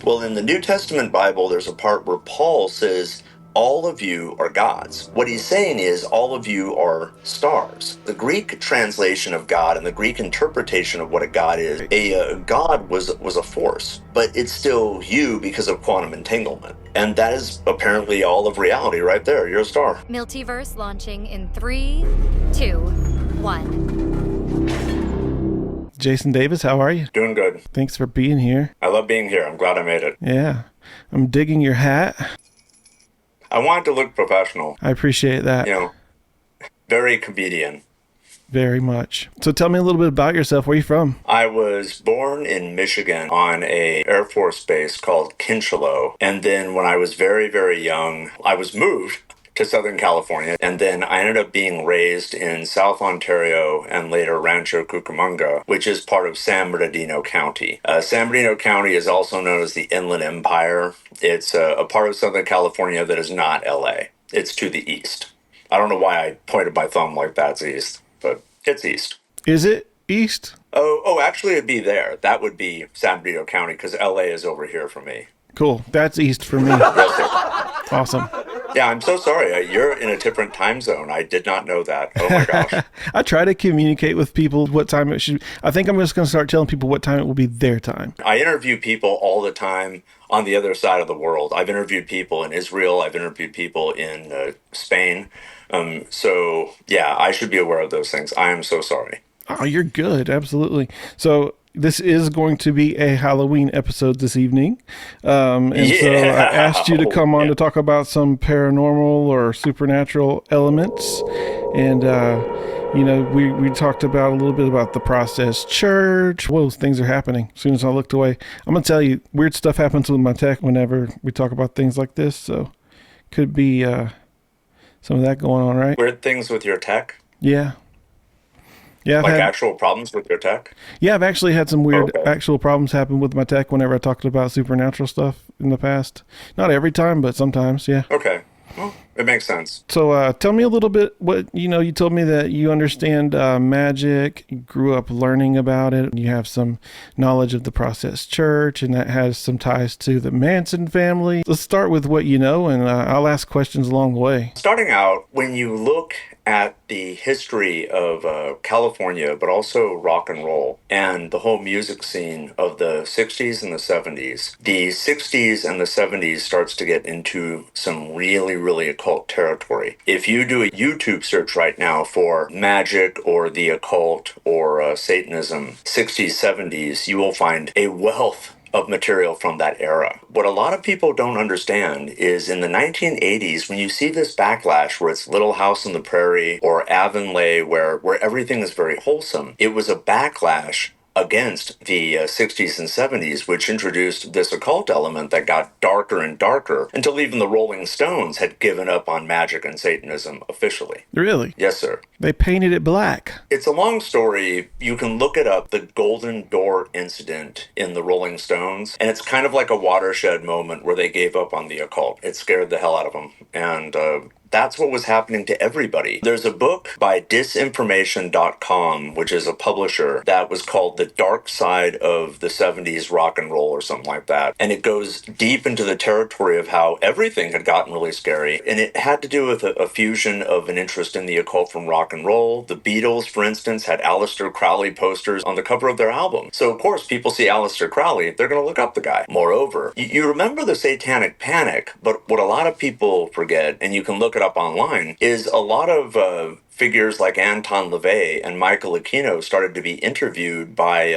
Well, in the New Testament Bible, there's a part where Paul says, all of you are gods. What he's saying is all of you are stars. The Greek translation of God and the Greek interpretation of what a god is, a god was a force, but it's still you because of quantum entanglement. And that is apparently all of reality right there. You're a star. Multiverse launching in 3, 2, 1. Jason Davis, how are you? Doing good. Thanks for being here. I love being here. I'm glad I made it. Yeah. I'm digging your hat. I wanted to look professional. I appreciate that. You know, very comedian. Very much. So tell me a little bit about yourself. Where are you from? I was born in Michigan on a Air Force base called Kincheloe. And then when I was very, very young, I was moved to Southern California. And then I ended up being raised in South Ontario and later Rancho Cucamonga, which is part of San Bernardino County. San Bernardino County is also known as the Inland Empire. It's a part of Southern California that is not LA. It's to the east. I don't know why I pointed my thumb like that's east, but it's east. Is it east? Oh, actually it'd be there. That would be San Bernardino County because LA is over here for me. Cool. That's east for me. Awesome. Yeah, I'm so sorry. You're in a different time zone. I did not know that. Oh my gosh. I try to communicate with people what time it should. I think I'm just going to start telling people what time it will be their time. I interview people all the time on the other side of the world. I've interviewed people in Israel. I've interviewed people in Spain. So yeah, I should be aware of those things. I am so sorry. Oh, you're good. Absolutely. So this is going to be a Halloween episode this evening. So I asked you to come on to talk about some paranormal or supernatural elements. And, we talked about a little bit about the process church. Whoa, things are happening. As soon as I looked away, I'm going to tell you, weird stuff happens with my tech whenever we talk about things like this. So could be some of that going on, right? Weird things with your tech? Yeah. Yeah, like actual problems with your tech? Yeah, I've actually had some weird actual problems happen with my tech whenever I talked about supernatural stuff in the past. Not every time, but sometimes, yeah. Okay. Well, it makes sense. So tell me a little bit what, you told me that you understand magic, you grew up learning about it, you have some knowledge of the Process Church, and that has some ties to the Manson family. Let's start with what you know, and I'll ask questions along the way. Starting out, when you look at the history of California, but also rock and roll and the whole music scene of the 60s and the 70s. The 60s and the 70s starts to get into some really, really occult territory. If you do a YouTube search right now for magic or the occult or Satanism, 60s, 70s, you will find a wealth of material from that era. What a lot of people don't understand is in the 1980s, when you see this backlash where it's Little House on the Prairie or Avonlea, where everything is very wholesome, it was a backlash against the 60s and 70s, which introduced this occult element that got darker and darker until even the Rolling Stones had given up on magic and Satanism officially. Really? Yes, sir. They painted it black. It's a long story. You can look it up, the Golden Door incident in the Rolling Stones, and it's kind of like a watershed moment where they gave up on the occult. It scared the hell out of them, and that's what was happening to everybody. There's a book by disinformation.com, which is a publisher, that was called The Dark Side of the 70s Rock and Roll or something like that. And it goes deep into the territory of how everything had gotten really scary. And it had to do with a fusion of an interest in the occult from rock and roll. The Beatles, for instance, had Aleister Crowley posters on the cover of their album. So, of course, people see Aleister Crowley, they're going to look up the guy. Moreover, you remember the Satanic Panic, but what a lot of people forget, and you can look it up online, is a lot of figures like Anton LaVey and Michael Aquino started to be interviewed by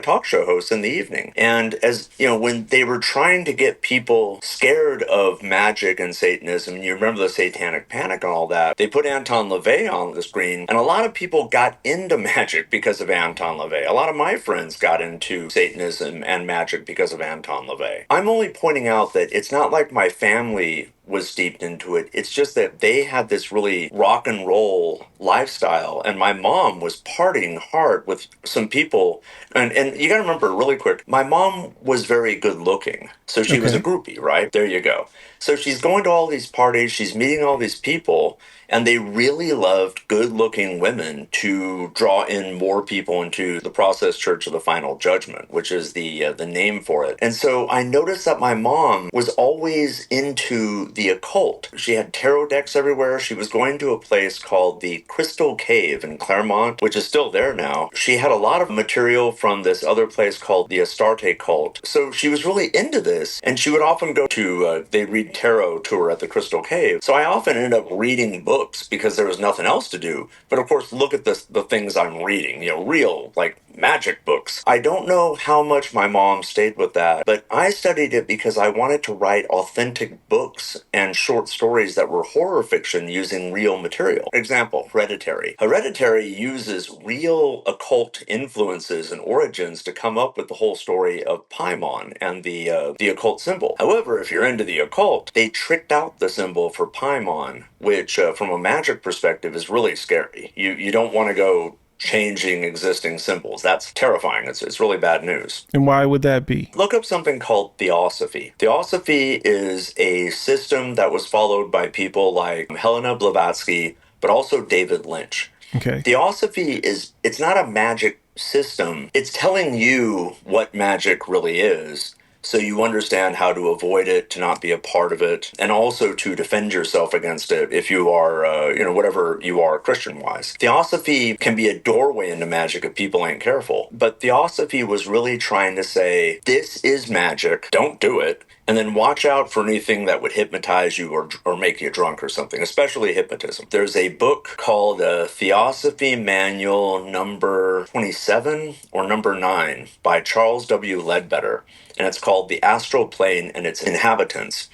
talk show hosts in the evening. And as you know, when they were trying to get people scared of magic and Satanism, you remember the Satanic Panic and all that, they put Anton LaVey on the screen, and a lot of people got into magic because of Anton LaVey. A lot of my friends got into Satanism and magic because of Anton LaVey. I'm only pointing out that it's not like my family was steeped into it. It's just that they had this really rock and roll lifestyle, and my mom was partying hard with some people. And you gotta remember really quick, my mom was very good looking, so she was a groupie, right? There you go. So she's going to all these parties, she's meeting all these people, and they really loved good-looking women to draw in more people into the Process Church of the Final Judgment, which is the name for it. And so I noticed that my mom was always into the occult. She had tarot decks everywhere. She was going to a place called the Crystal Cave in Claremont, which is still there now. She had a lot of material from this other place called the Astarte cult. So she was really into this, and she would often go to, they'd read tarot to her at the Crystal Cave. So I often ended up reading books because there was nothing else to do. But of course, look at the things I'm reading, real, like magic books. I don't know how much my mom stayed with that, but I studied it because I wanted to write authentic books and short stories that were horror fiction using real material. Example, Hereditary. Hereditary uses real occult influences and origins to come up with the whole story of Paimon and the occult symbol. However, if you're into the occult, they tricked out the symbol for Paimon, which from a magic perspective is really scary. You don't want to go changing existing symbols. That's terrifying. It's really bad news. And why would that be? Look up something called Theosophy. Theosophy is a system that was followed by people like Helena Blavatsky, but also David Lynch. Okay. Theosophy it's not a magic system. It's telling you what magic really is, so you understand how to avoid it, to not be a part of it, and also to defend yourself against it if you are, whatever you are Christian-wise. Theosophy can be a doorway into magic if people ain't careful, but Theosophy was really trying to say, this is magic, don't do it, and then watch out for anything that would hypnotize you or make you drunk or something, especially hypnotism. There's a book called Theosophy Manual number 27 or number 9 by Charles W. Ledbetter, and it's called The Astral Plane and Its Inhabitants.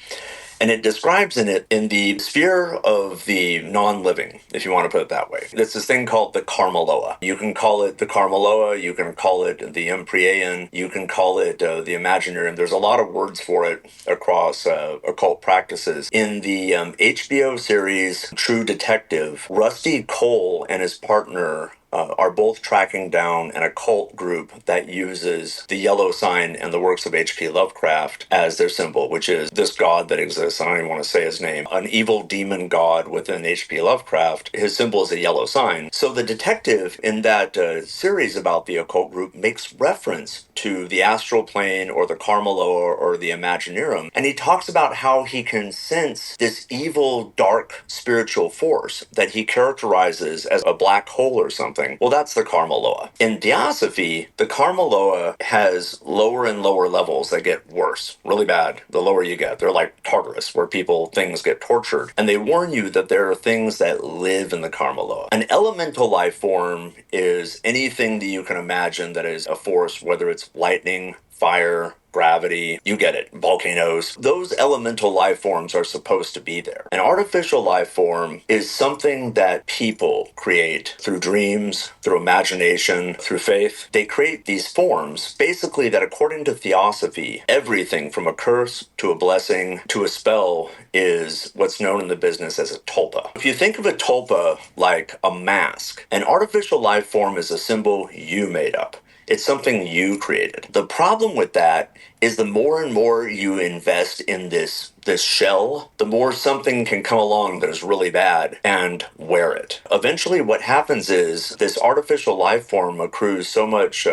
And it describes in the sphere of the non-living, if you want to put it that way. It's this thing called the Karmaloa. You can call it the Karmaloa, you can call it the Empyrean, you can call it the Imaginarium. There's a lot of words for it across occult practices. In the HBO series True Detective, Rusty Cole and his partner are both tracking down an occult group that uses the yellow sign and the works of H.P. Lovecraft as their symbol, which is this god that exists. I don't even want to say his name. An evil demon god within H.P. Lovecraft. His symbol is a yellow sign. So the detective in that series about the occult group makes reference to the astral plane or the Karmaloa or the Imaginarium, and he talks about how he can sense this evil, dark spiritual force that he characterizes as a black hole or something. Well, that's the Karmaloa. In Theosophy, the Karmaloa has lower and lower levels that get worse, really bad, the lower you get. They're like Tartarus, where things get tortured. And they warn you that there are things that live in the Karmaloa. An elemental life form is anything that you can imagine that is a force, whether it's lightning, fire, gravity, you get it, volcanoes. Those elemental life forms are supposed to be there. An artificial life form is something that people create through dreams, through imagination, through faith. They create these forms, basically that according to Theosophy, everything from a curse to a blessing to a spell is what's known in the business as a tulpa. If you think of a tulpa like a mask, an artificial life form is a symbol you made up. It's something you created. The problem with that is the more and more you invest in this shell, the more something can come along that is really bad and wear it. Eventually what happens is this artificial life form accrues so much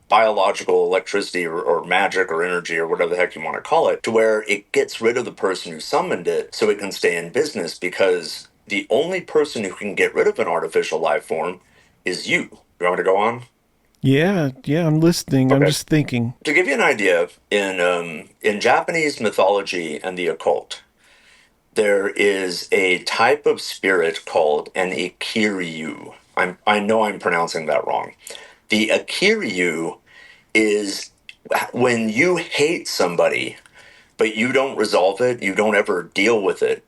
biological electricity or magic or energy or whatever the heck you want to call it, to where it gets rid of the person who summoned it so it can stay in business, because the only person who can get rid of an artificial life form is you. You want me to go on? Yeah, I'm listening. Okay. I'm just thinking. To give you an idea, in Japanese mythology and the occult, there is a type of spirit called an Ikiryu. I know I'm pronouncing that wrong. The Ikiryu is when you hate somebody, but you don't resolve it, you don't ever deal with it.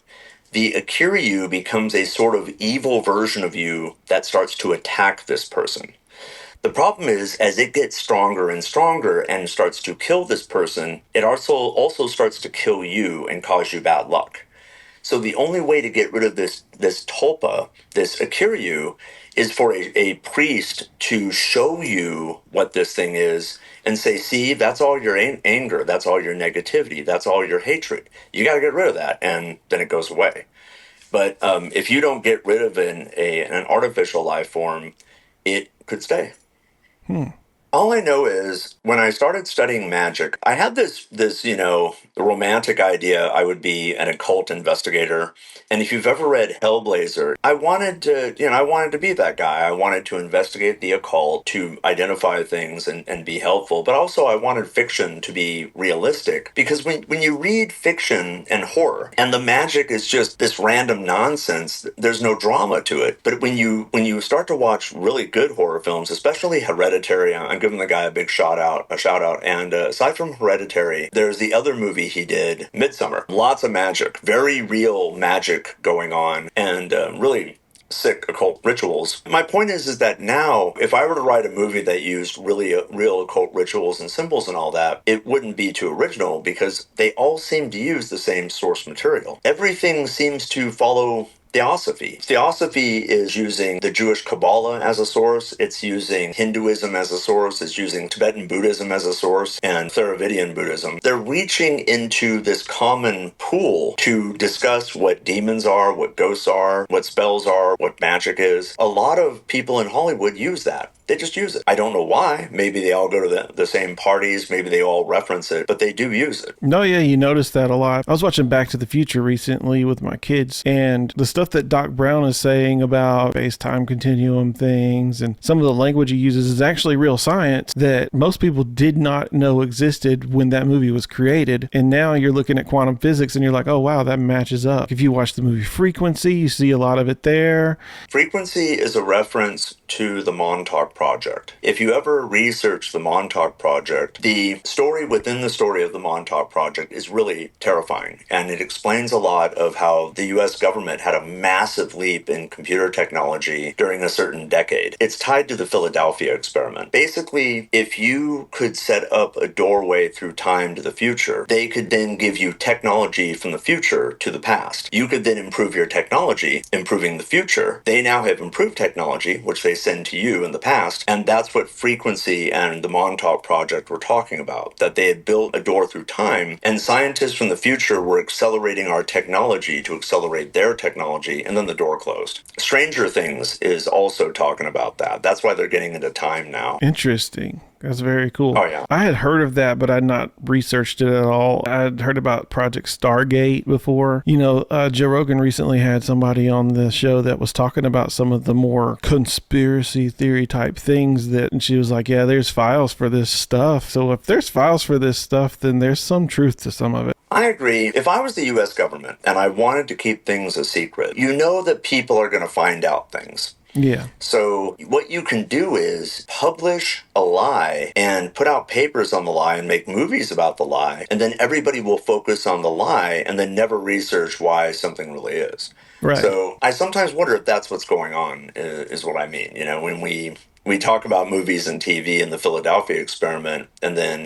The Ikiryu becomes a sort of evil version of you that starts to attack this person. The problem is, as it gets stronger and stronger and starts to kill this person, it also starts to kill you and cause you bad luck. So the only way to get rid of this tulpa, this akiryu, is for a priest to show you what this thing is and say, see, that's all your anger, that's all your negativity, that's all your hatred. You got to get rid of that, and then it goes away. But if you don't get rid of an artificial life form, it could stay. All I know is when I started studying magic, I had this romantic idea I would be an occult investigator. And if you've ever read Hellblazer, I wanted to be that guy. I wanted to investigate the occult, to identify things and be helpful. But also I wanted fiction to be realistic, because when you read fiction and horror and the magic is just this random nonsense, there's no drama to it. But when you start to watch really good horror films, especially Hereditary, I'm giving the guy a big shout out. And aside from Hereditary, there's the other movie he did, Midsummer. Lots of magic, very real magic going on, and really sick occult rituals. My point is that now, if I were to write a movie that used really real occult rituals and symbols and all that, it wouldn't be too original, because they all seem to use the same source material. Everything seems to follow Theosophy. Theosophy is using the Jewish Kabbalah as a source. It's using Hinduism as a source. It's using Tibetan Buddhism as a source, and Theravadian Buddhism. They're reaching into this common pool to discuss what demons are, what ghosts are, what spells are, what magic is. A lot of people in Hollywood use that. They just use it. I don't know why. Maybe they all go to the same parties. Maybe they all reference it, but they do use it. No, yeah, you notice that a lot. I was watching Back to the Future recently with my kids, and the stuff that Doc Brown is saying about space-time continuum things and some of the language he uses is actually real science that most people did not know existed when that movie was created. And now you're looking at quantum physics and you're like, oh, wow, that matches up. If you watch the movie Frequency, you see a lot of it there. Frequency is a reference to the Montauk Project. If you ever research the Montauk Project, the story within the story of the Montauk Project is really terrifying, and it explains a lot of how the US government had a massive leap in computer technology during a certain decade. It's tied to the Philadelphia experiment. Basically, if you could set up a doorway through time to the future, they could then give you technology from the future to the past. You could then improve your technology, improving the future. They now have improved technology, which they send to you in the past, and that's what Frequency and the Montauk Project were talking about, that they had built a door through time, and scientists from the future were accelerating our technology to accelerate their technology, and then the door closed. Stranger Things is also talking about that. That's why they're getting into time now. Interesting. That's very cool. Oh, yeah. I had heard of that, but I'd not researched it at all. I'd heard about Project Stargate before. Joe Rogan recently had somebody on the show that was talking about some of the more conspiracy theory type things and she was like, yeah, there's files for this stuff. So if there's files for this stuff, then there's some truth to some of it. I agree. If I was the U.S. government and I wanted to keep things a secret, you know that people are going to find out things. Yeah. So what you can do is publish a lie and put out papers on the lie and make movies about the lie, and then everybody will focus on the lie and then never research why something really is. Right. So I sometimes wonder if that's what's going on, is what I mean. When we talk about movies and TV and the Philadelphia experiment and then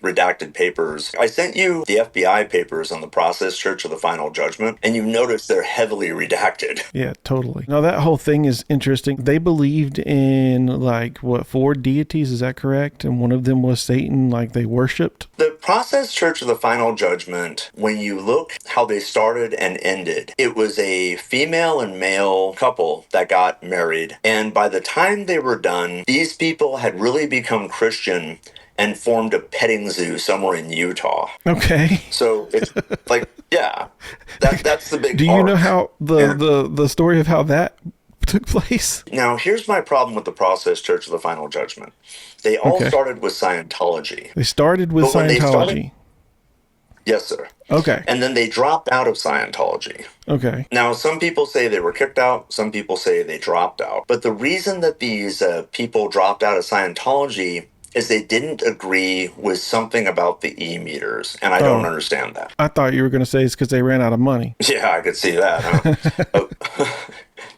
redacted papers. I sent you the FBI papers on the Process Church of the Final Judgment, and you notice they're heavily redacted. Yeah, totally. Now, that whole thing is interesting. They believed in, 4 deities, is that correct? And one of them was Satan, they worshipped? The Process Church of the Final Judgment, when you look how they started and ended, it was a female and male couple that got married, and by the time they were done, these people had really become Christian and formed a petting zoo somewhere in Utah. Okay. So it's yeah, that's the big Do you arc. know how the story of how that took place? Now, here's my problem with the Process Church of the Final Judgment. They all started with Scientology. They started with Scientology. Yes, sir. Okay. And then they dropped out of Scientology. Okay. Now, some people say they were kicked out. Some people say they dropped out. But the reason that these people dropped out of Scientology is they didn't agree with something about the e-meters. And I don't understand that. I thought you were going to say it's because they ran out of money. Yeah, I could see that, huh?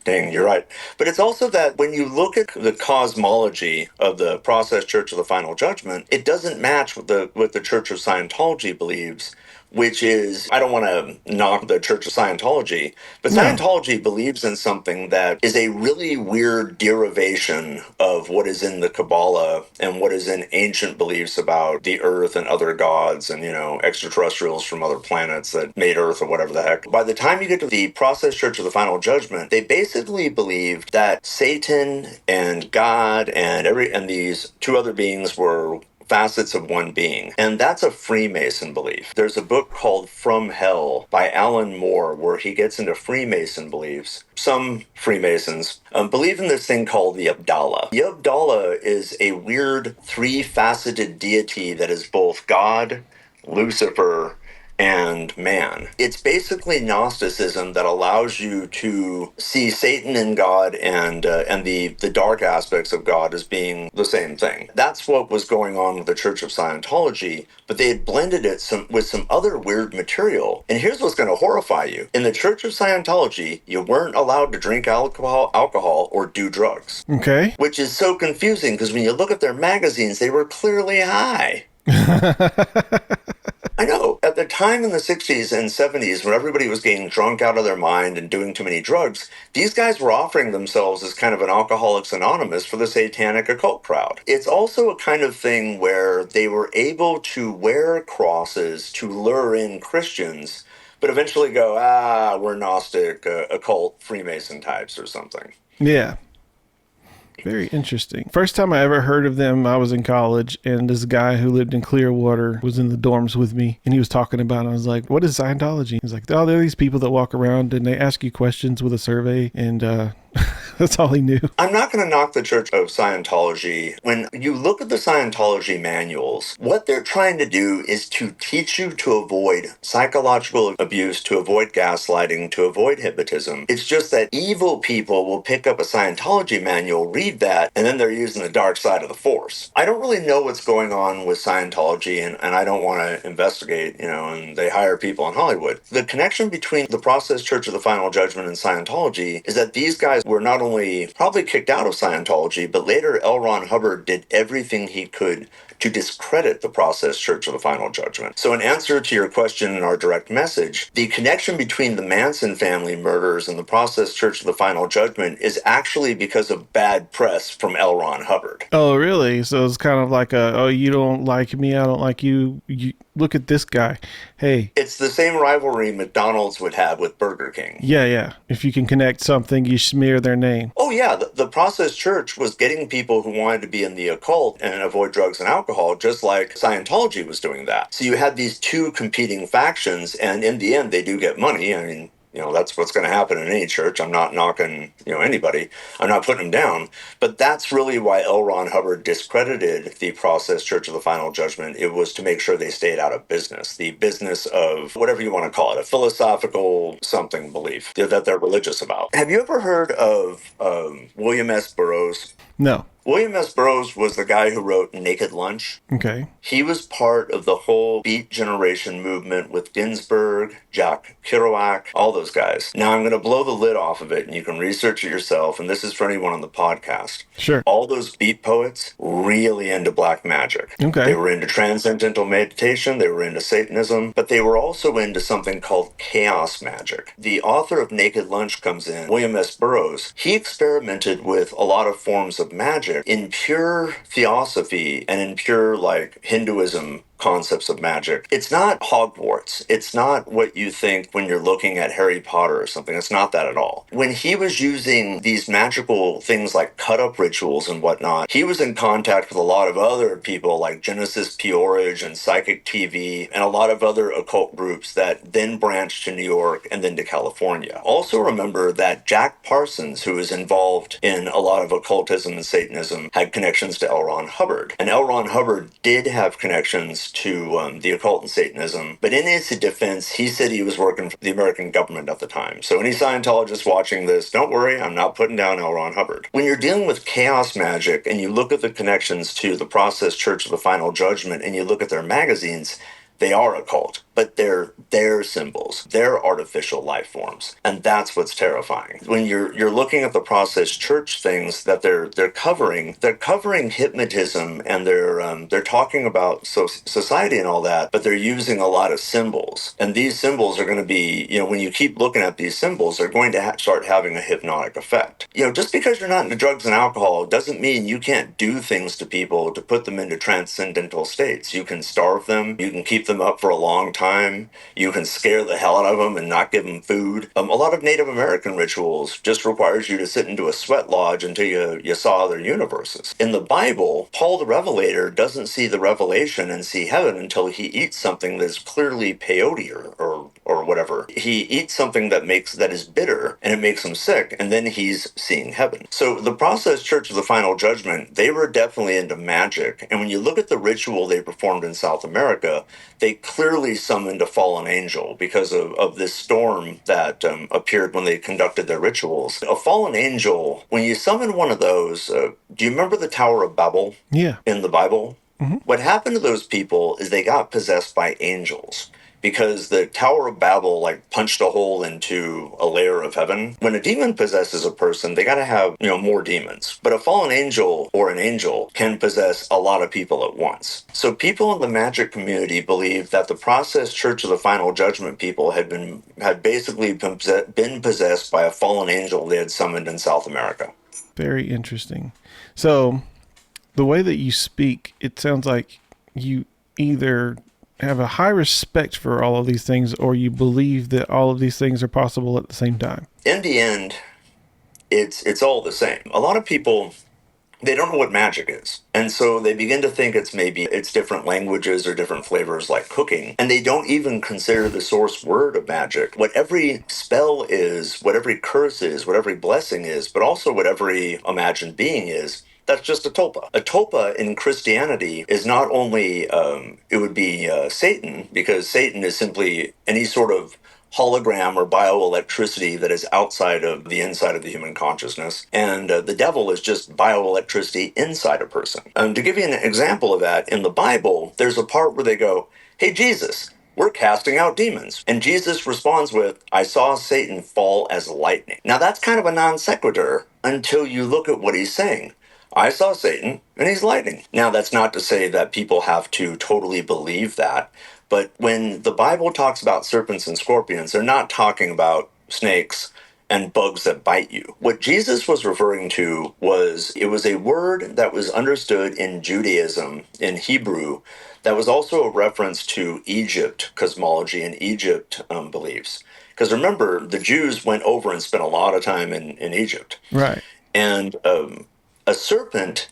Dang, you're right. But it's also that when you look at the cosmology of the Process Church of the Final Judgment, it doesn't match what the Church of Scientology believes which is, I don't want to knock the Church of Scientology, but No. Scientology believes in something that is a really weird derivation of what is in the Kabbalah and what is in ancient beliefs about the Earth and other gods and, extraterrestrials from other planets that made Earth or whatever the heck. By the time you get to the Process Church of the Final Judgment, they basically believed that Satan and God and these two other beings were facets of one being. And that's a Freemason belief. There's a book called From Hell by Alan Moore where he gets into Freemason beliefs. Some Freemasons believe in this thing called the Abdallah. The Abdallah is a weird three-faceted deity that is both God, Lucifer, and man. It's basically Gnosticism that allows you to see Satan and God and the dark aspects of God as being the same thing. That's what was going on with the Church of Scientology, but they had blended it with some other weird material. And here's what's going to horrify you. In the Church of Scientology, you weren't allowed to drink alcohol or do drugs. Okay. Which is so confusing because when you look at their magazines, they were clearly high. I know. At the time in the 60s and 70s, when everybody was getting drunk out of their mind and doing too many drugs, these guys were offering themselves as kind of an Alcoholics Anonymous for the satanic occult crowd. It's also a kind of thing where they were able to wear crosses to lure in Christians, but eventually go, we're Gnostic, occult, Freemason types or something. Yeah. Very interesting. First time I ever heard of them, I was in college, and this guy who lived in Clearwater was in the dorms with me, and he was talking about it. I was like, what is Scientology? He's like, oh, there are these people that walk around, and they ask you questions with a survey, and that's all he knew. I'm not going to knock the Church of Scientology. When you look at the Scientology manuals, what they're trying to do is to teach you to avoid psychological abuse, to avoid gaslighting, to avoid hypnotism. It's just that evil people will pick up a Scientology manual, read that, and then they're using the dark side of the Force. I don't really know what's going on with Scientology, and I don't want to investigate, and they hire people in Hollywood. The connection between the Process Church of the Final Judgment and Scientology is that these guys were not only probably kicked out of Scientology, but later L. Ron Hubbard did everything he could to discredit the Process Church of the Final Judgment. So in answer to your question in our direct message, the connection between the Manson family murders and the Process Church of the Final Judgment is actually because of bad press from L. Ron Hubbard. Oh, really? So it's kind of like you don't like me, I don't like you. Look at this guy. Hey. It's the same rivalry McDonald's would have with Burger King. Yeah. If you can connect something, you smear their name. Oh, yeah. The Process Church was getting people who wanted to be in the occult and avoid drugs and alcohol, just like Scientology was doing that. So you had these two competing factions, and in the end, they do get money. I mean, that's what's going to happen in any church. I'm not knocking, anybody. I'm not putting them down. But that's really why L. Ron Hubbard discredited the Process Church of the Final Judgment. It was to make sure they stayed out of business. The business of whatever you want to call it, a philosophical something belief that they're religious about. Have you ever heard of William S. Burroughs? No. William S. Burroughs was the guy who wrote Naked Lunch. Okay. He was part of the whole Beat Generation movement with Ginsberg, Jack Kerouac, all those guys. Now I'm going to blow the lid off of it, and you can research it yourself, and this is for anyone on the podcast. Sure. All those beat poets really into black magic. Okay. They were into transcendental meditation, they were into Satanism, but they were also into something called chaos magic. The author of Naked Lunch comes in, William S. Burroughs. He experimented with a lot of forms of magic in pure theosophy and in pure Hinduism concepts of magic. It's not Hogwarts. It's not what you think when you're looking at Harry Potter or something. It's not that at all. When he was using these magical things like cut-up rituals and whatnot, he was in contact with a lot of other people like Genesis Peorage and Psychic TV and a lot of other occult groups that then branched to New York and then to California. Also remember that Jack Parsons, who is involved in a lot of occultism and Satanism, had connections to L. Ron Hubbard. And L. Ron Hubbard did have connections to the occult and Satanism, but in his defense, he said he was working for the American government at the time. So any Scientologists watching this, don't worry, I'm not putting down L. Ron Hubbard. When you're dealing with chaos magic and you look at the connections to the Process Church of the Final Judgment and you look at their magazines, they are occult. but they're their symbols, their artificial life forms. And that's what's terrifying. When you're looking at the processed church things that they're covering hypnotism, and they're talking about society and all that, but they're using a lot of symbols. And these symbols are going to be, when you keep looking at these symbols, they're going to start having a hypnotic effect. Just because you're not into drugs and alcohol doesn't mean you can't do things to people to put them into transcendental states. You can starve them. You can keep them up for a long time. You can scare the hell out of them and not give them food. A lot of Native American rituals just requires you to sit into a sweat lodge until you saw other universes. In the Bible, Paul the Revelator doesn't see the revelation and see heaven until he eats something that is clearly peyote or whatever. He eats something that is bitter, and it makes him sick, and then he's seeing heaven. So the process church of the final judgment, they were definitely into magic. And when you look at the ritual they performed in South America, they clearly summoned a fallen angel because of this storm that appeared when they conducted their rituals. A fallen angel, when you summon one of those, do you remember the Tower of Babel? Yeah. In the Bible? Mm-hmm. What happened to those people is they got possessed by angels, because the Tower of Babel punched a hole into a layer of heaven. When a demon possesses a person, they got to have, more demons. But a fallen angel or an angel can possess a lot of people at once. So people in the magic community believe that the process church of the final judgment people had basically been possessed by a fallen angel they had summoned in South America. Very interesting. So the way that you speak, it sounds like you either have a high respect for all of these things, or you believe that all of these things are possible at the same time. In the end, it's all the same. A lot of people, they don't know what magic is. And so they begin to think it's different languages or different flavors like cooking. And they don't even consider the source word of magic. What every spell is, what every curse is, what every blessing is, but also what every imagined being is, that's just a topa. A topa in Christianity is not only, it would be Satan, because Satan is simply any sort of hologram or bioelectricity that is outside of the inside of the human consciousness. And the devil is just bioelectricity inside a person. To give you an example of that, in the Bible, there's a part where they go, "Hey, Jesus, we're casting out demons." And Jesus responds with, "I saw Satan fall as lightning." Now that's kind of a non sequitur until you look at what he's saying. I saw Satan, and he's lightning. Now, that's not to say that people have to totally believe that, but when the Bible talks about serpents and scorpions, they're not talking about snakes and bugs that bite you. What Jesus was referring to was a word that was understood in Judaism, in Hebrew, that was also a reference to Egypt cosmology and Egypt beliefs. Because remember, the Jews went over and spent a lot of time in Egypt. Right. And a serpent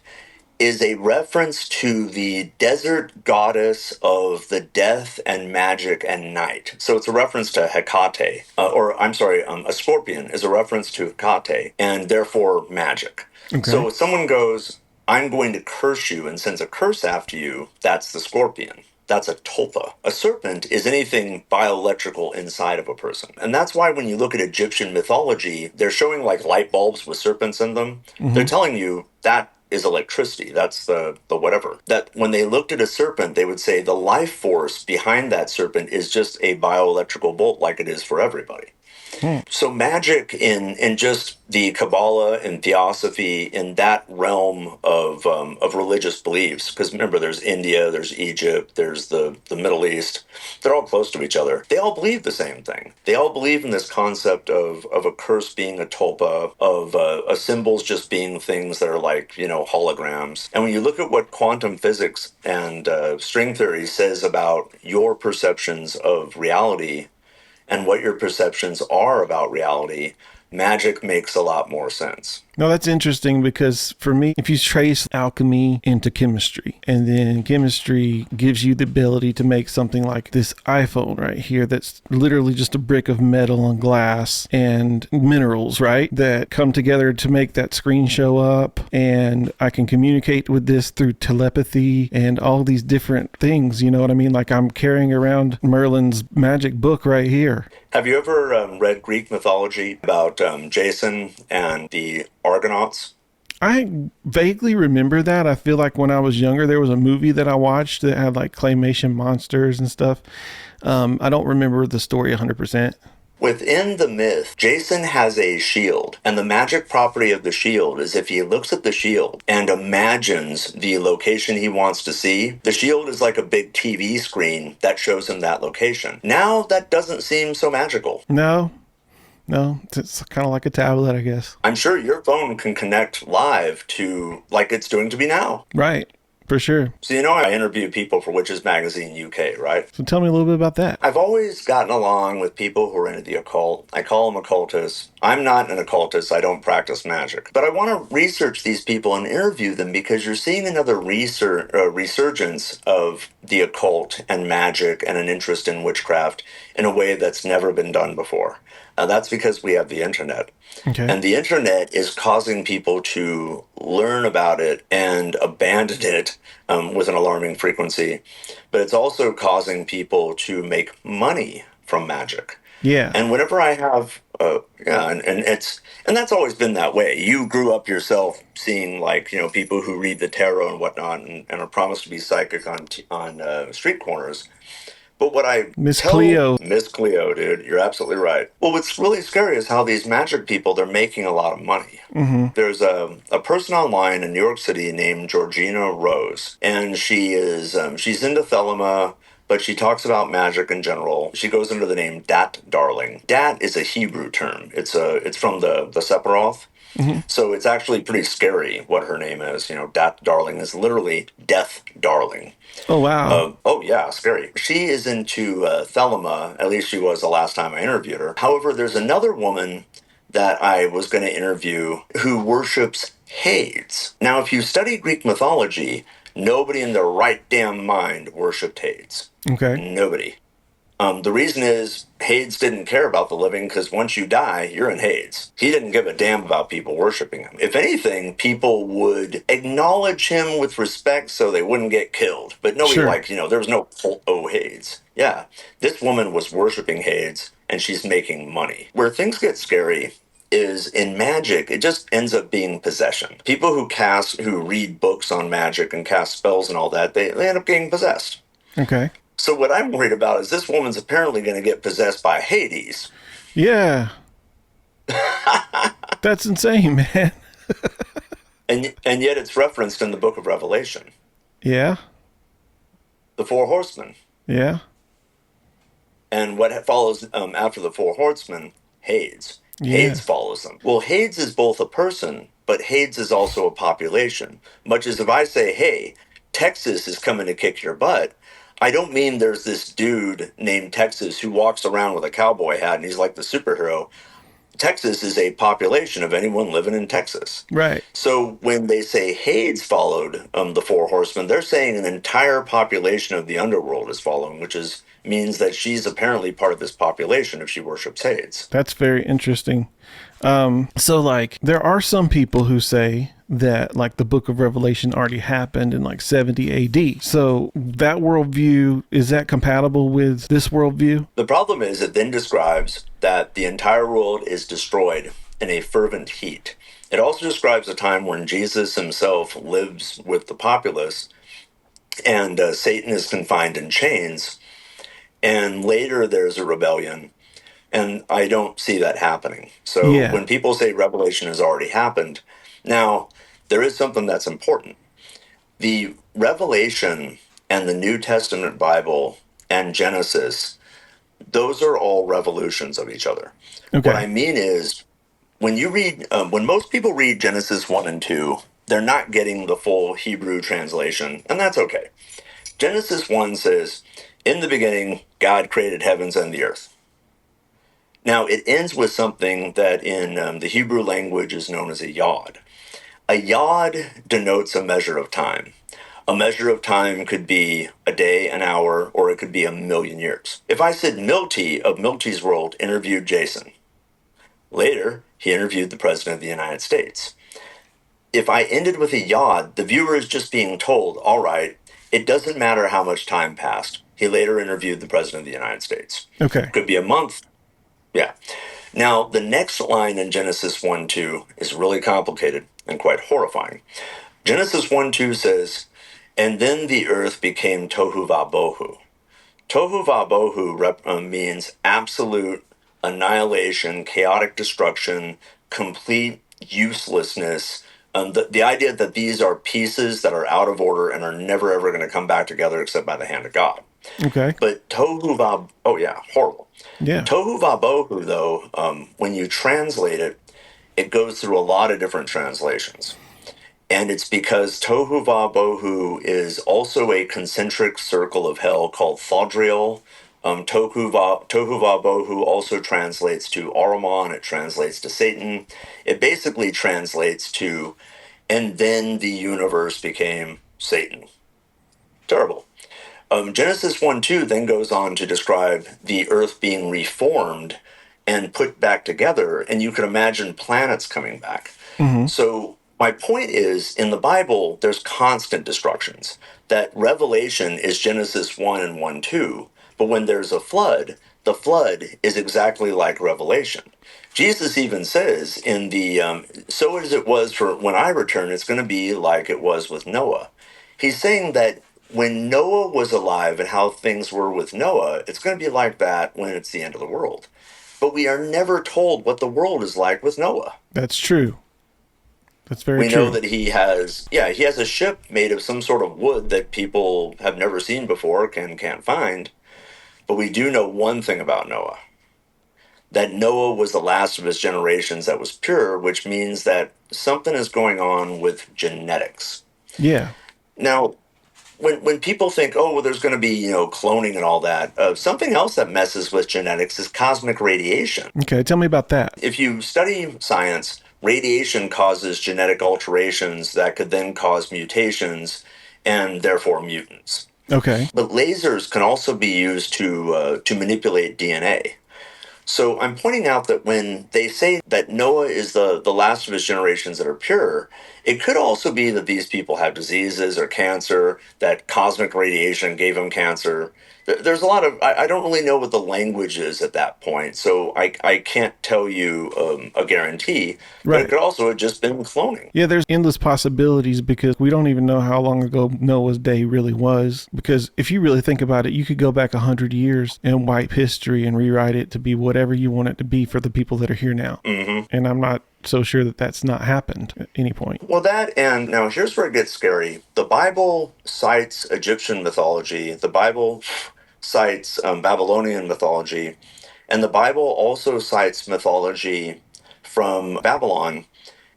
is a reference to the desert goddess of the death and magic and night. So it's a reference to Hecate, a scorpion is a reference to Hecate and therefore magic. Okay. So if someone goes, "I'm going to curse you," and sends a curse after you, that's the scorpion. That's a topa. A serpent is anything bioelectrical inside of a person. And that's why when you look at Egyptian mythology, they're showing light bulbs with serpents in them. Mm-hmm. They're telling you that is electricity. That's the whatever. That when they looked at a serpent, they would say the life force behind that serpent is just a bioelectrical bolt like it is for everybody. So magic in just the Kabbalah and Theosophy, in that realm of religious beliefs, because remember, there's India, there's Egypt, there's the Middle East. They're all close to each other. They all believe the same thing. They all believe in this concept of a curse being a topa, of symbols just being things that are holograms. And when you look at what quantum physics and string theory says about your perceptions of reality, and what your perceptions are about reality, magic makes a lot more sense. No, that's interesting, because for me, if you trace alchemy into chemistry, and then chemistry gives you the ability to make something like this iPhone right here, that's literally just a brick of metal and glass and minerals, right, that come together to make that screen show up, and I can communicate with this through telepathy and all these different things, you know what I mean? Like I'm carrying around Merlin's magic book right here. Have you ever read Greek mythology about Jason and the Argonauts? I vaguely remember that. I feel like when I was younger, there was a movie that I watched that had claymation monsters and stuff. I don't remember the story 100%. Within the myth, Jason has a shield, and the magic property of the shield is if he looks at the shield and imagines the location he wants to see, the shield is like a big TV screen that shows him that location. Now, that doesn't seem so magical. No, it's kind of like a tablet, I guess. I'm sure your phone can connect live to, like it's doing to be now. Right. For sure. So, I interview people for Witches Magazine UK, right? So tell me a little bit about that. I've always gotten along with people who are into the occult. I call them occultists. I'm not an occultist. I don't practice magic. But I want to research these people and interview them because you're seeing another resurgence of the occult and magic and an interest in witchcraft in a way that's never been done before. That's because we have the internet. Okay. And the internet is causing people to learn about it and abandon it with an alarming frequency. But it's also causing people to make money from magic. Yeah. And whenever I have, and that's always been that way. You grew up yourself seeing people who read the tarot and whatnot and are promised to be psychic on street corners. But what Miss Cleo, dude, you're absolutely right. Well, what's really scary is how these magic people, they're making a lot of money. Mm-hmm. There's a person online in New York City named Georgina Rose, and she's into Thelema, but she talks about magic in general. She goes under the name Dat Darling. Dat is a Hebrew term. It's from the Sephiroth. Mm-hmm. So it's actually pretty scary what her name is. Dat Darling is literally Death Darling. Oh, wow. Oh, yeah, scary. She is into Thelema, at least she was the last time I interviewed her. However, there's another woman that I was going to interview who worships Hades. Now, if you study Greek mythology, nobody in their right damn mind worshipped Hades. Okay. Nobody. The reason is Hades didn't care about the living because once you die, you're in Hades. He didn't give a damn about people worshiping him. If anything, people would acknowledge him with respect so they wouldn't get killed. But nobody there was no Hades. Yeah, this woman was worshiping Hades and she's making money. Where things get scary is in magic, it just ends up being possession. People who read books on magic and cast spells and all that, they end up getting possessed. Okay. So what I'm worried about is this woman's apparently going to get possessed by Hades. Yeah. That's insane, man. and yet it's referenced in the book of Revelation. Yeah. The four horsemen. Yeah. And what follows after the four horsemen? Hades. Yeah. Hades follows them. Well, Hades is both a person, but Hades is also a population. Much as if I say, hey, Texas is coming to kick your butt, I don't mean there's this dude named Texas who walks around with a cowboy hat and he's like the superhero. Texas is a population of anyone living in Texas. Right. So when they say Hades followed the four horsemen, they're saying an entire population of the underworld is following, which means that she's apparently part of this population if she worships Hades. That's very interesting. So there are some people who say that the book of Revelation already happened in 70 AD. So that worldview, is that compatible with this worldview? The problem is it then describes that the entire world is destroyed in a fervent heat. It also describes a time when Jesus himself lives with the populace and Satan is confined in chains. And later there's a rebellion. And I don't see that happening. So when people say Revelation has already happened, now there is something that's important. The Revelation and the New Testament Bible and Genesis, those are all revolutions of each other. Okay. What I mean is, when you read, when most people read Genesis 1 and 2, they're not getting the full Hebrew translation, and that's okay. Genesis 1 says, in the beginning, God created heavens and the earth. Now, it ends with something that in the Hebrew language is known as a yod. A yod denotes a measure of time. A measure of time could be a day, an hour, or it could be 1,000,000 years. If I said Milty of Milty's World interviewed Jason, later he interviewed the President of the United States. If I ended with a yod, the viewer is just being told, all right, it doesn't matter how much time passed. He later interviewed the President of the United States. Okay. Could be a month. Yeah. Now, the next line in Genesis 1:2 is really complicated and quite horrifying. Genesis 1:2 says, and then the earth became Tohu va Bohu. Tohu va bohu means absolute annihilation, chaotic destruction, complete uselessness. The idea that these are pieces that are out of order and are never ever going to come back together except by the hand of God. Okay. But tohu va, oh yeah, horrible. Yeah. Tohu va bohu, though, when you translate it, it goes through a lot of different translations. And it's because Tohu Va Bohu is also a concentric circle of hell called Thodriel. Tohu Va Bohu also translates to Ahriman. It translates to Satan. It basically translates to, and then the universe became Satan. Terrible. Genesis 1:2 then goes on to describe the earth being reformed and put back together, and you can imagine planets coming back. Mm-hmm. So my point is, in the Bible, there's constant destructions. That Revelation is Genesis 1 and 1:2, but when there's a flood, the flood is exactly like Revelation. Jesus even says in the, so as it was for when I return, it's going to be like it was with Noah. He's saying that when Noah was alive and how things were with Noah, it's going to be like that when it's the end of the world. But we are never told what the world is like with Noah. That's true. That's very we true. We know that he has a ship made of some sort of wood that people have never seen before, can't find. But we do know one thing about Noah. That Noah was the last of his generations that was pure, which means that something is going on with genetics. Yeah. Now, when people think, oh, well, there's going to be, cloning and all that, something else that messes with genetics is cosmic radiation. Okay, tell me about that. If you study science, radiation causes genetic alterations that could then cause mutations and therefore mutants. Okay. But lasers can also be used to manipulate DNA. So I'm pointing out that when they say that Noah is the last of his generations that are pure, it could also be that these people have diseases or cancer, that cosmic radiation gave them cancer. There's a lot of, I don't really know what the language is at that point, so I can't tell you a guarantee, but Right. It could also have just been cloning. Yeah, there's endless possibilities because we don't even know how long ago Noah's day really was. Because if you really think about it, you could go back 100 years and wipe history and rewrite it to be whatever you want it to be for the people that are here now. Mm-hmm. And I'm not so sure that that's not happened at any point. Well, that, and now here's where it gets scary. The Bible cites Egyptian mythology. The Bible cites Babylonian mythology. And the Bible also cites mythology from Babylon.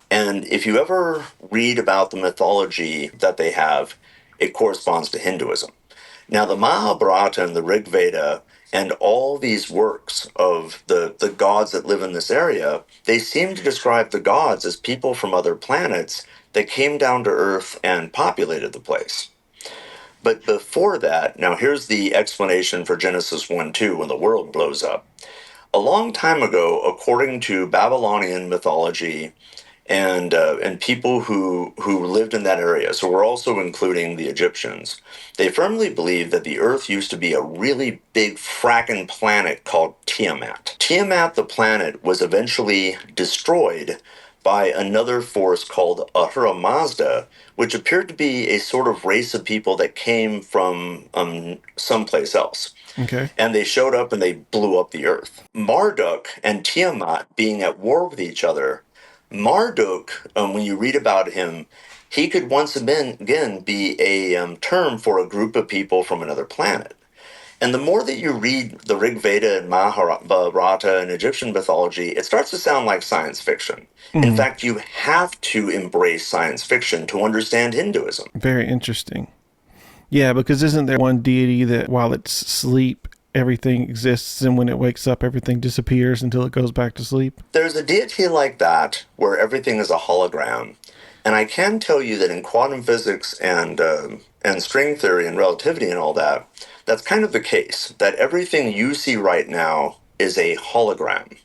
And if you ever read about the mythology that they have, it corresponds to Hinduism. Now, the Mahabharata and the Rig Veda and all these works of the gods that live in this area, they seem to describe the gods as people from other planets that came down to Earth and populated the place. But before that, now here's the explanation for Genesis 1:2 when the world blows up. A long time ago, according to Babylonian mythology and people who lived in that area, so we're also including the Egyptians, they firmly believed that the Earth used to be a really big fracking planet called Tiamat. Tiamat, the planet, was eventually destroyed by another force called Ahura Mazda, which appeared to be a sort of race of people that came from someplace else. Okay. And they showed up and they blew up the Earth. Marduk and Tiamat being at war with each other, Marduk, when you read about him, he could once again be a term for a group of people from another planet. And the more that you read the Rig Veda and Mahabharata and Egyptian mythology, it starts to sound like science fiction. Mm-hmm. In fact, you have to embrace science fiction to understand Hinduism. Very interesting. Yeah, because isn't there one deity that while it's asleep, everything exists, and when it wakes up, everything disappears until it goes back to sleep? There's a deity like that where everything is a hologram. And I can tell you that in quantum physics and string theory and relativity and all that, that's kind of the case, that everything you see right now is a hologram.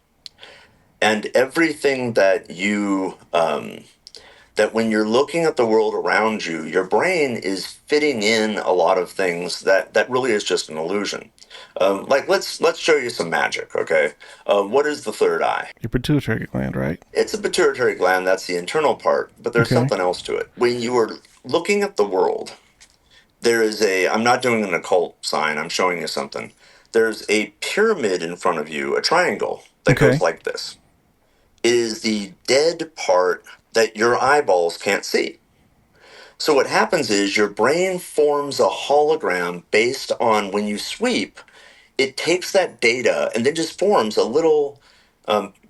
And everything that you, that when you're looking at the world around you, your brain is fitting in a lot of things that really is just an illusion. Like, let's show you some magic, okay? What is the third eye? Your pituitary gland, right? It's a pituitary gland, that's the internal part, but there's something else to it. When you are looking at the world, I'm not doing an occult sign, I'm showing you something. There's a pyramid in front of you, a triangle that Okay. goes like this. It is the dead part that your eyeballs can't see. So what happens is your brain forms a hologram based on when you sweep, it takes that data and then just forms a little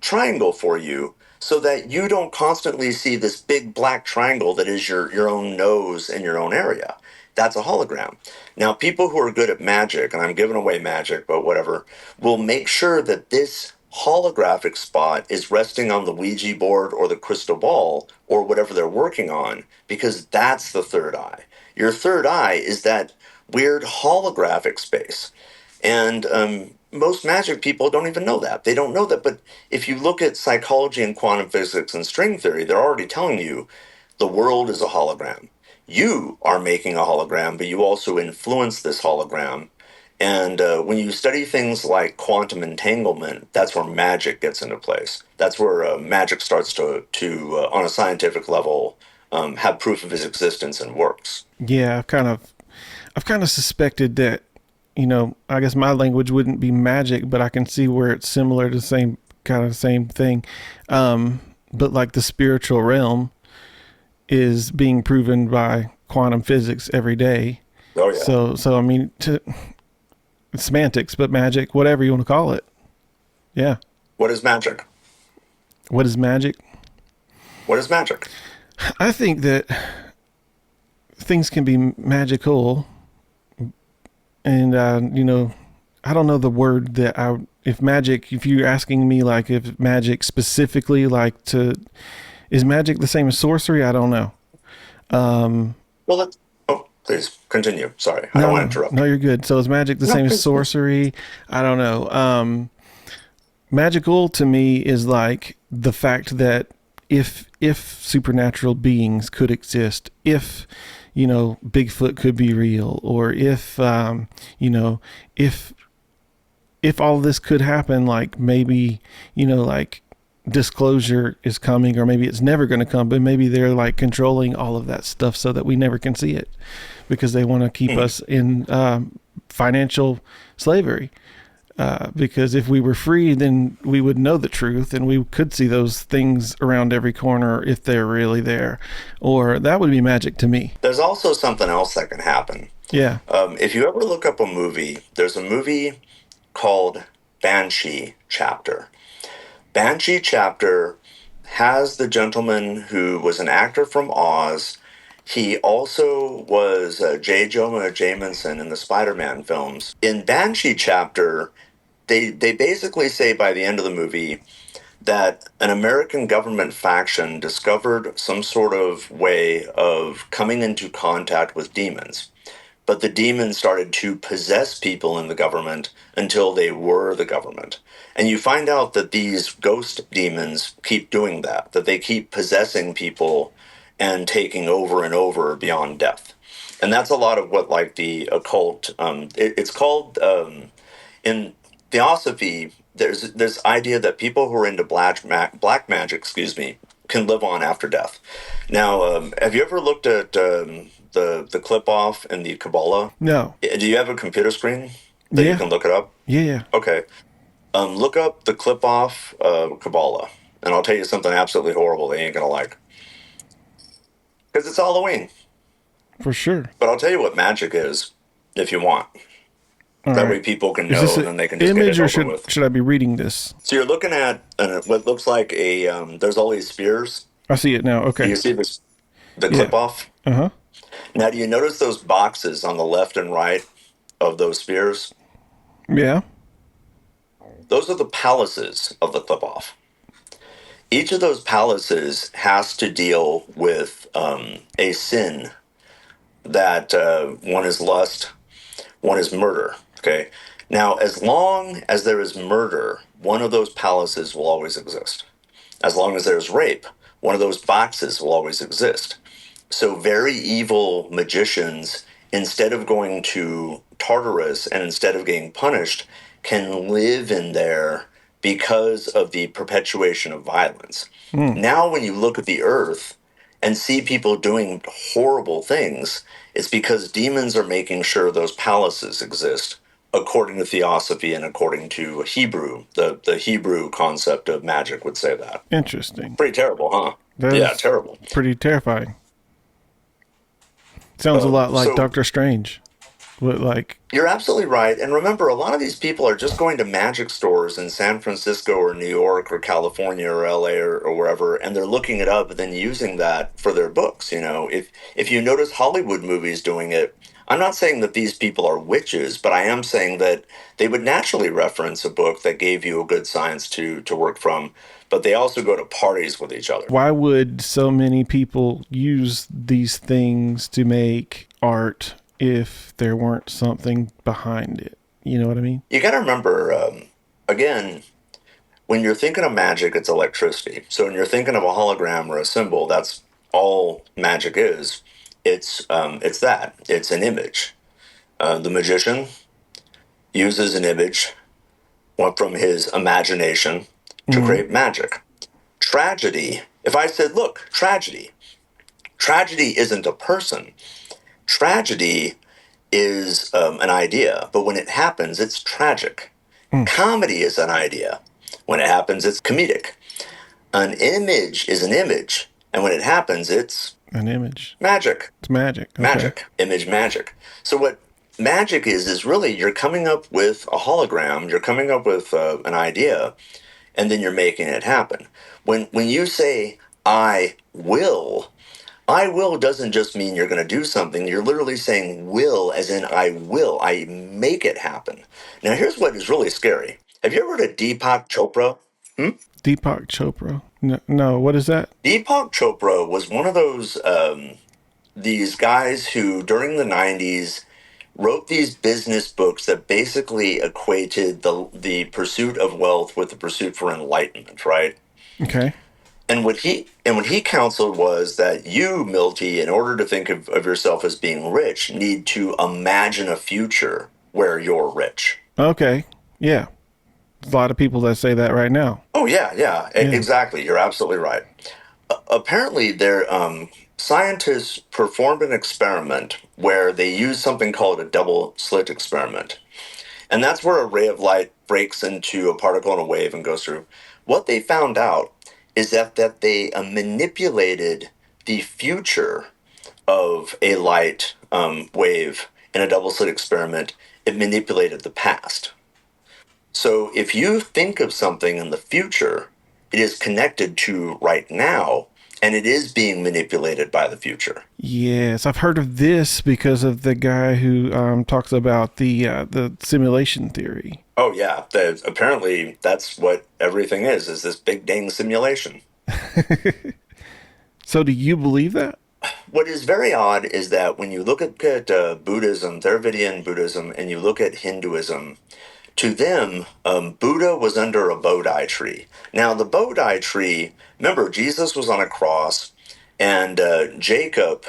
triangle for you so that you don't constantly see this big black triangle that is your own nose in your own area. That's a hologram. Now, people who are good at magic, and I'm giving away magic, but whatever, will make sure that this holographic spot is resting on the Ouija board or the crystal ball or whatever they're working on, because that's the third eye. Your third eye is that weird holographic space. And most magic people don't even know that. They don't know that. But if you look at psychology and quantum physics and string theory, they're already telling you the world is a hologram. You are making a hologram, but you also influence this hologram. And when you study things like quantum entanglement, that's where magic gets into place. That's where magic starts to on a scientific level, have proof of its existence and works. Yeah, I've kind of suspected that, I guess my language wouldn't be magic, but I can see where it's similar to the same thing. But like the spiritual realm is being proven by quantum physics every day. Oh yeah. So I mean, semantics, but magic, whatever you want to call it. Yeah. What is magic? What is magic? What is magic? I think that things can be magical, and I don't know the word that if you're asking me like if magic specifically is magic the same as sorcery? I don't know. Well, please continue. Sorry, I don't want to interrupt. No, you're good. So is magic the same as sorcery? I don't know. Magical to me is like the fact that if supernatural beings could exist, if Bigfoot could be real, or if if all this could happen, like maybe like disclosure is coming, or maybe it's never going to come, but maybe they're like controlling all of that stuff so that we never can see it because they want to keep us in financial slavery. Because if we were free, then we would know the truth and we could see those things around every corner if they're really there. Or that would be magic to me. There's also something else that can happen. Yeah. If you ever look up a movie, there's a movie called Banshee Chapter. Banshee Chapter has the gentleman who was an actor from Oz. He also was J. Jonah Jameson in the Spider-Man films. In Banshee Chapter, they basically say by the end of the movie that an American government faction discovered some sort of way of coming into contact with demons. But the demons started to possess people in the government until they were the government. And you find out that these ghost demons keep doing that they keep possessing people and taking over and over beyond death. And that's a lot of what like the occult, it's called, in Theosophy, there's this idea that people who are into black magic, can live on after death. Now, have you ever looked at the clip off in the Kabbalah? No. Do you have a computer screen that you can look it up? Yeah. Okay. Look up the clip off Kabbalah, and I'll tell you something absolutely horrible they ain't gonna like. Because it's Halloween. For sure. But I'll tell you what magic is, if you want. All that right. way people can know, and then they can just image, get it or over with. should I be reading this? So you're looking at what looks like there's all these spears. I see it now. Okay. Do you see this, the clip off? Uh-huh. Now, do you notice those boxes on the left and right of those spears? Yeah. Those are the palaces of the clip off. Each of those palaces has to deal with a sin that one is lust, one is murder. Okay. Now, as long as there is murder, one of those palaces will always exist. As long as there's rape, one of those boxes will always exist. So very evil magicians, instead of going to Tartarus and instead of getting punished, can live in there because of the perpetuation of violence. Now, when you look at the earth, and see people doing horrible things, it's because demons are making sure those palaces exist, according to Theosophy and according to Hebrew. The Hebrew concept of magic would say that. Interesting. Pretty terrible, huh? That Yeah, is terrible. pretty terrifying. Sounds a lot like So Doctor Strange. What, like, you're absolutely right. And remember, a lot of these people are just going to magic stores in San Francisco or New York or California or LA or wherever, and they're looking it up and then using that for their books. You know, if you notice Hollywood movies doing it, I'm not saying that these people are witches, but I am saying that they would naturally reference a book that gave you a good science to work from, but they also go to parties with each other. why would so many people use these things to make art if there weren't something behind it? You know what I mean? You got to remember, again, when you're thinking of magic, it's electricity. So when you're thinking of a hologram or a symbol, that's all magic is. It's that. It's an image. The magician uses an image from his imagination to create magic. Tragedy. If I said, look, tragedy isn't a person. Tragedy is an idea, but when it happens, it's tragic. Comedy is an idea. When it happens, it's comedic. An image is an image, and when it happens, it's An image. magic. It's magic. Okay. Magic. Image magic. So what magic is really you're coming up with a hologram, you're coming up with an idea, and then you're making it happen. When you say, I will doesn't just mean you're going to do something. You're literally saying will, as in I will. I make it happen. Now, here's what is really scary. Have you ever heard of Deepak Chopra? Deepak Chopra. No, what is that? Deepak Chopra was one of these guys who, during the 90s, wrote these business books that basically equated the pursuit of wealth with the pursuit for enlightenment, right? Okay. And what he counseled was that you, Milty, in order to think of yourself as being rich, need to imagine a future where you're rich. Okay. Yeah. There's a lot of people that say that right now. Oh, yeah. Exactly. You're absolutely right. Apparently, scientists performed an experiment where they used something called a double slit experiment. And that's where a ray of light breaks into a particle and a wave and goes through. What they found out is that they manipulated the future of a light wave in a double slit experiment. It manipulated the past. So if you think of something in the future, it is connected to right now, and it is being manipulated by the future. Yes, I've heard of this because of the guy who talks about the simulation theory. Oh, yeah. Apparently, that's what everything is this big dang simulation. So do you believe that? What is very odd is that when you look at Buddhism, Theravadian Buddhism, and you look at Hinduism, to them, Buddha was under a Bodhi tree. Now, the Bodhi tree, remember, Jesus was on a cross, and Jacob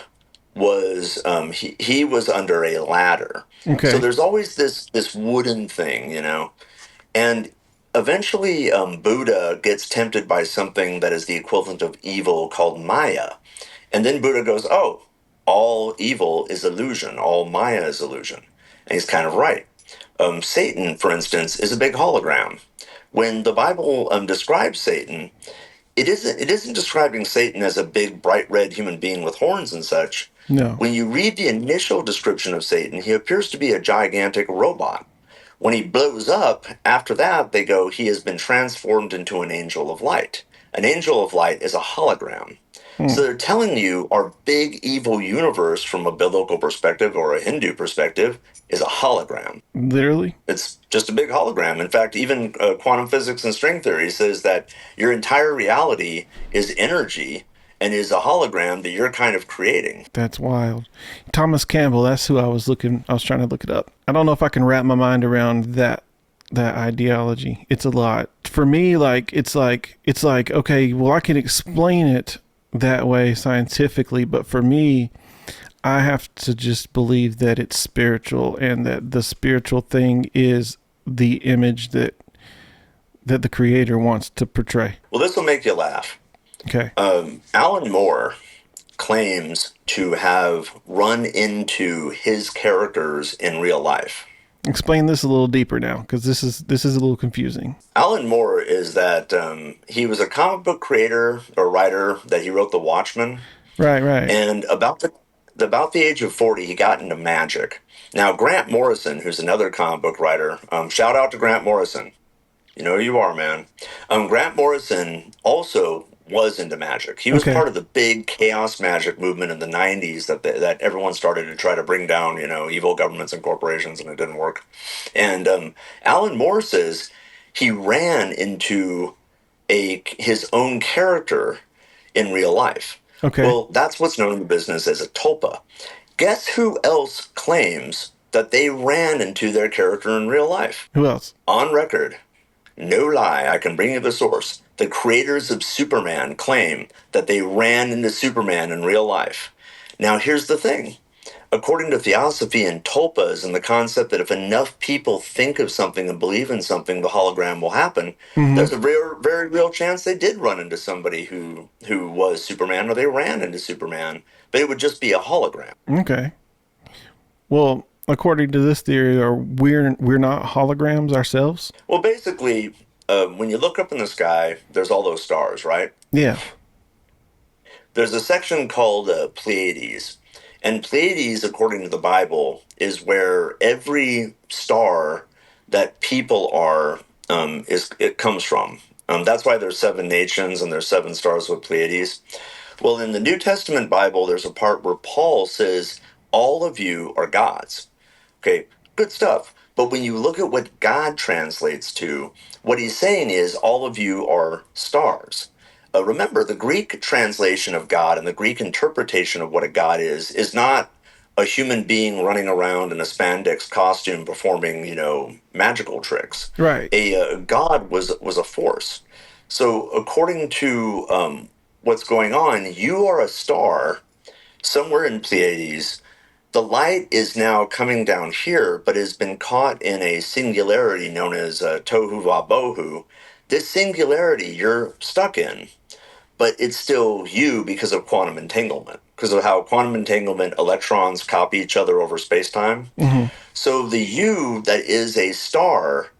was, he was under a ladder. Okay. So there's always this wooden thing, you know? And eventually, Buddha gets tempted by something that is the equivalent of evil called Maya. And then Buddha goes, oh, all evil is illusion. All Maya is illusion. And he's kind of right. Satan, for instance, is a big hologram. When the Bible describes Satan, it isn't describing Satan as a big, bright red human being with horns and such. No. When you read the initial description of Satan, he appears to be a gigantic robot. When he blows up, after that, they go, he has been transformed into an angel of light. An angel of light is a hologram. So they're telling you our big evil universe from a biblical perspective or a Hindu perspective is a hologram. Literally? It's just a big hologram. In fact, even quantum physics and string theory says that your entire reality is energy and is a hologram that you're kind of creating. That's wild. Thomas Campbell, that's who I was trying to look it up. I don't know if I can wrap my mind around that ideology. It's a lot. For me, it's like, okay, well, I can explain it that way scientifically, but for me, I have to just believe that it's spiritual and that the spiritual thing is the image that the creator wants to portray. Well, this will make you laugh. Okay. Alan Moore claims to have run into his characters in real life. Explain this a little deeper now, because this is a little confusing. Alan Moore is that he was a comic book creator or writer that he wrote The Watchmen. Right. And about the age of 40, he got into magic. Now, Grant Morrison, who's another comic book writer, shout out to Grant Morrison. You know who you are, man. Grant Morrison also was into magic. He was Okay. part of the big chaos magic movement in the 90s that everyone started to try to bring down, evil governments and corporations, and it didn't work. And Alan Moore says he ran into his own character in real life. Okay. Well, that's what's known in the business as a tulpa. Guess who else claims that they ran into their character in real life? Who else? On record. No lie, I can bring you the source. The creators of Superman claim that they ran into Superman in real life. Now, here's the thing. According to Theosophy and tulpas and the concept that if enough people think of something and believe in something, the hologram will happen, there's a very, very real chance they did run into somebody who was Superman, or they ran into Superman, but it would just be a hologram. Okay. Well, according to this theory, we're not holograms ourselves? Well, basically, when you look up in the sky, there's all those stars, right? Yeah. There's a section called Pleiades. And Pleiades, according to the Bible, is where every star that people are it comes from. That's why there's 7 nations and there's 7 stars with Pleiades. Well, in the New Testament Bible, there's a part where Paul says, all of you are gods. Okay, good stuff. But when you look at what God translates to, what he's saying is all of you are stars. Remember, the Greek translation of God and the Greek interpretation of what a god is not a human being running around in a spandex costume performing, magical tricks. Right. A god was a force. So according to what's going on, you are a star somewhere in Pleiades. The light is now coming down here, but has been caught in a singularity known as Tohu va Bohu. This singularity you're stuck in, but it's still you because of quantum entanglement, because of how quantum entanglement electrons copy each other over space-time. So the you that is a star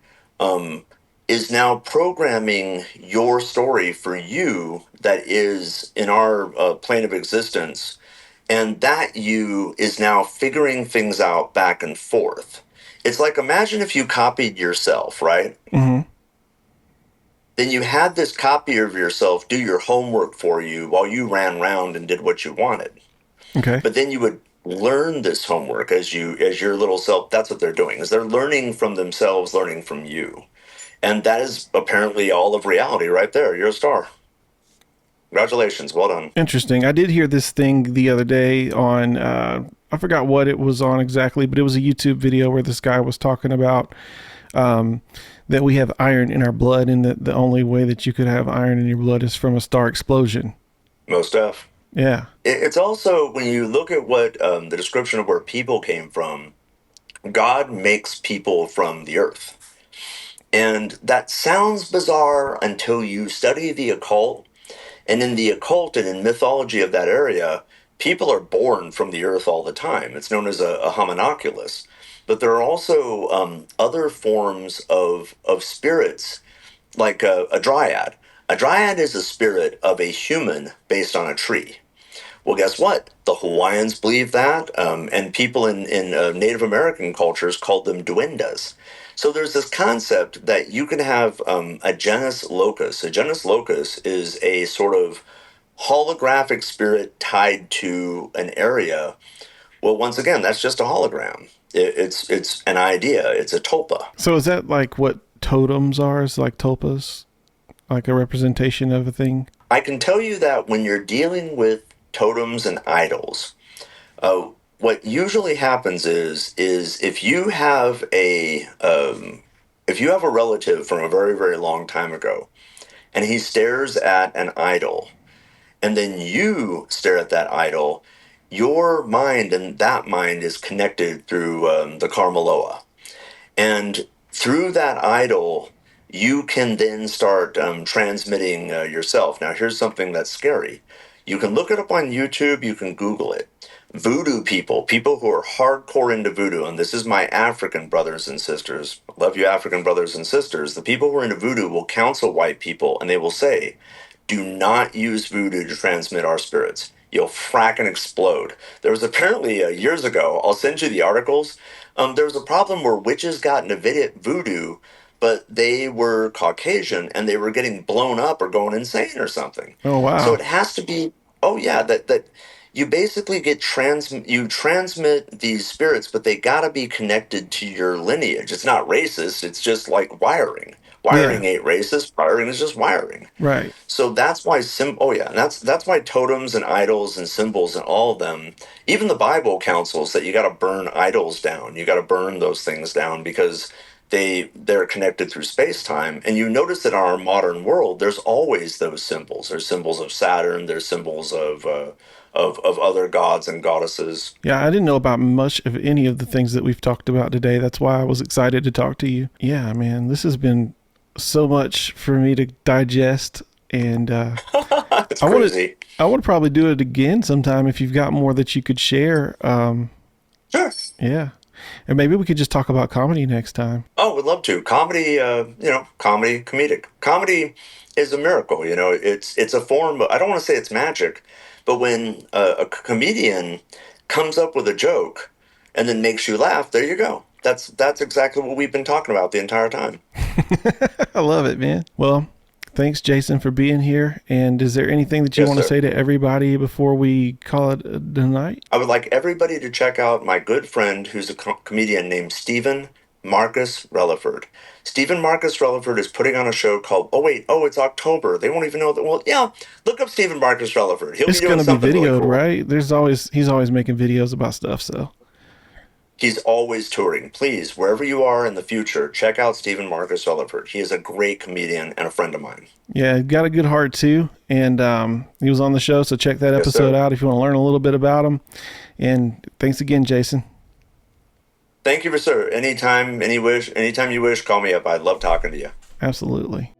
is now programming your story for you that is in our plane of existence. And that you is now figuring things out back and forth. It's like, imagine if you copied yourself, right? Then you had this copy of yourself do your homework for you while you ran around and did what you wanted. Okay. But then you would learn this homework as your little self. That's what they're doing, is they're learning from themselves, learning from you. And that is apparently all of reality right there. You're a star. Congratulations. Well done. Interesting. I did hear this thing the other day on, I forgot what it was on exactly, but it was a YouTube video where this guy was talking about that we have iron in our blood, and that the only way that you could have iron in your blood is from a star explosion. Most stuff. Yeah. It's also, when you look at what the description of where people came from, God makes people from the earth. And that sounds bizarre until you study the occult. And in the occult and in mythology of that area, people are born from the earth all the time. It's known as a homunculus. But there are also other forms of spirits, like a dryad. A dryad is a spirit of a human based on a tree. Well, guess what? The Hawaiians believe that, and people in Native American cultures called them duendas. So there's this concept that you can have a genus locus. A genus locus is a sort of holographic spirit tied to an area. Well, once again, that's just a hologram. It's an idea. It's a tulpa. So is that like what totems are? Is like tulpas? Like a representation of a thing? I can tell you that when you're dealing with totems and idols, what usually happens is if you have a relative from a very, very long time ago, and he stares at an idol, and then you stare at that idol, your mind and that mind is connected through the Karmaloa. And through that idol, you can then start transmitting yourself. Now, here's something that's scary. You can look it up on YouTube. You can Google it. Voodoo people who are hardcore into voodoo, and this is my African brothers and sisters. Love you, African brothers and sisters. The people who are into voodoo will counsel white people, and they will say, do not use voodoo to transmit our spirits. You'll frack and explode. There was apparently years ago, I'll send you the articles. There was a problem where witches got into voodoo, but they were Caucasian and they were getting blown up or going insane or something. Oh, So wow. it has to be, oh yeah, that you basically you transmit these spirits, but they got to be connected to your lineage. It's not racist. It's just like wiring. Yeah. Wiring ain't racist. Wiring is just wiring. Right. So that's why oh yeah, and that's why totems and idols and symbols and all of them, even the Bible counsels that you got to burn idols down. You got to burn those things down because they're connected through space-time. And you notice that in our modern world, there's always those symbols. There's symbols of Saturn, there's symbols of other gods and goddesses. Yeah, I didn't know about much of any of the things that we've talked about today. That's why I was excited to talk to you. Yeah, man, this has been so much for me to digest, and It's crazy. I want to probably do it again sometime if you've got more that you could share. Sure. Yeah, and maybe we could just talk about comedy next time. Oh, would love to. Comedy, comedy, comedic. Comedy is a miracle. It's a form. I don't want to say it's magic, but when a comedian comes up with a joke and then makes you laugh, there you go. That's exactly what we've been talking about the entire time. I love it, man. Well, thanks, Jason, for being here. And is there anything that you Yes, want to sir. say to everybody before we call it a night? I would like everybody to check out my good friend who's a comedian named Steven Marcus Reliford. Steven Marcus Reliford is putting on a show called, it's October. They won't even know that. Well, yeah, look up Steven Marcus Reliford. He'll It's be doing going to be something really videoed, cool. right? He's always making videos about stuff. So He's always touring. Please, wherever you are in the future, check out Steven Marcus Reliford. He is a great comedian and a friend of mine. yeah, got a good heart too. And he was on the show. So check that Yes, episode sir. out if you want to learn a little bit about him. And thanks again, Jason. Thank you, sir. Anytime you wish, call me up. I love talking to you. Absolutely.